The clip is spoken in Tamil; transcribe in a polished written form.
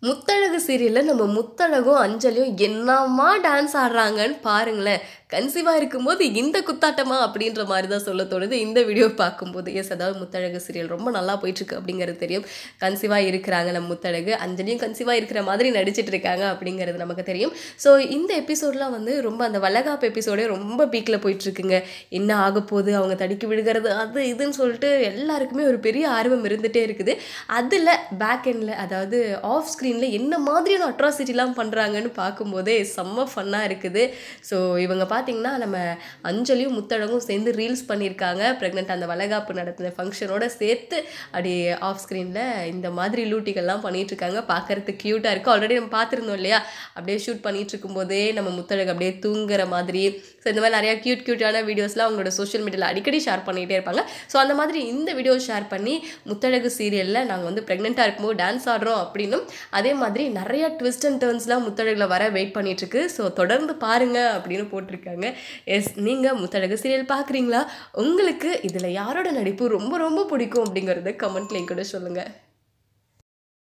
முத்தழகு சீரியல்ல நம்ம முத்தழகும் அஞ்சலியும் என்னமா டான்ஸ் ஆடுறாங்கன்னு பாருங்களேன். கன்சீவா இருக்கும்போது இந்த குத்தாட்டமா அப்படின்ற மாதிரி தான் சொல்ல தோணுது இந்த வீடியோ பார்க்கும்போது. எஸ், அதாவது முத்தழகு சீரியல் ரொம்ப நல்லா போயிட்டுருக்கு அப்படிங்கிறது தெரியும். கன்சீவா இருக்கிறாங்க நம்ம முத்தழகு, அஞ்சலியும் கன்சீவா இருக்கிற மாதிரி நடிச்சிட்டு இருக்காங்க அப்படிங்கிறது நமக்கு தெரியும். ஸோ இந்த எபிசோட்லாம் வந்து ரொம்ப அந்த வளகாப்பு எபிசோடே ரொம்ப பீக்கில் போயிட்டுருக்குங்க. என்ன ஆக போகுது, அவங்க தடுக்கி விழுகிறது அது இதுன்னு சொல்லிட்டு எல்லாருக்குமே ஒரு பெரிய ஆர்வம் இருந்துகிட்டே இருக்குது. அதில் பேக் எண்டில், அதாவது ஆஃப் ஸ்க்ரீனில் என்ன மாதிரியான அட்ராசிட்டிலாம் பண்ணுறாங்கன்னு பார்க்கும்போதே செம்ம ஃபன்னாக இருக்குது. ஸோ இவங்க பார்த்தீங்கன்னா நம்ம அஞ்சலியும் முத்தழகும் சேர்ந்து ரீல்ஸ் பண்ணியிருக்காங்க. ப்ரெக்னென்ட் அந்த வளகாப்பு நடத்தின ஃபங்க்ஷனோட சேர்த்து அப்படி ஆஃப் ஸ்க்ரீனில் இந்த மாதிரி லூட்டிகள்லாம் பண்ணிகிட்ருக்காங்க. பார்க்குறதுக்கு க்யூட்டாக இருக்குது. ஆல்ரெடி நம்ம பார்த்துருந்தோம் இல்லையா, அப்படியே ஷூட் பண்ணிகிட்டு இருக்கும்போதே நம்ம முத்தழகு அப்படியே தூங்குற மாதிரி. ஸோ இந்த மாதிரி நிறையா க்யூட்டான வீடியோஸ்லாம் அவங்களோட சோஷியல் மீடியாவில் அடிக்கடி ஷேர் பண்ணிகிட்டே இருப்பாங்க. ஸோ அந்த மாதிரி இந்த வீடியோ ஷேர் பண்ணி முத்தழகு சீரியலில் நாங்கள் வந்து ப்ரெக்னெண்ட்டாக இருக்கும்போது டான்ஸ் ஆடுறோம் அப்படின்னும், அதே மாதிரி நிறைய ட்விஸ்ட் அண்ட் டர்ன்ஸ்லாம் முத்தழகில் வர வெயிட் பண்ணிகிட்ருக்கு. ஸோ தொடர்ந்து பாருங்கள் அப்படின்னு போட்டிருக்காங்க. எஸ், நீங்கள் முத்தழகு சீரியல் பார்க்குறீங்களா? உங்களுக்கு இதில் யாரோட நடிப்பு ரொம்ப ரொம்ப பிடிக்கும் அப்படிங்கிறத கமெண்ட்ல கூட சொல்லுங்கள்.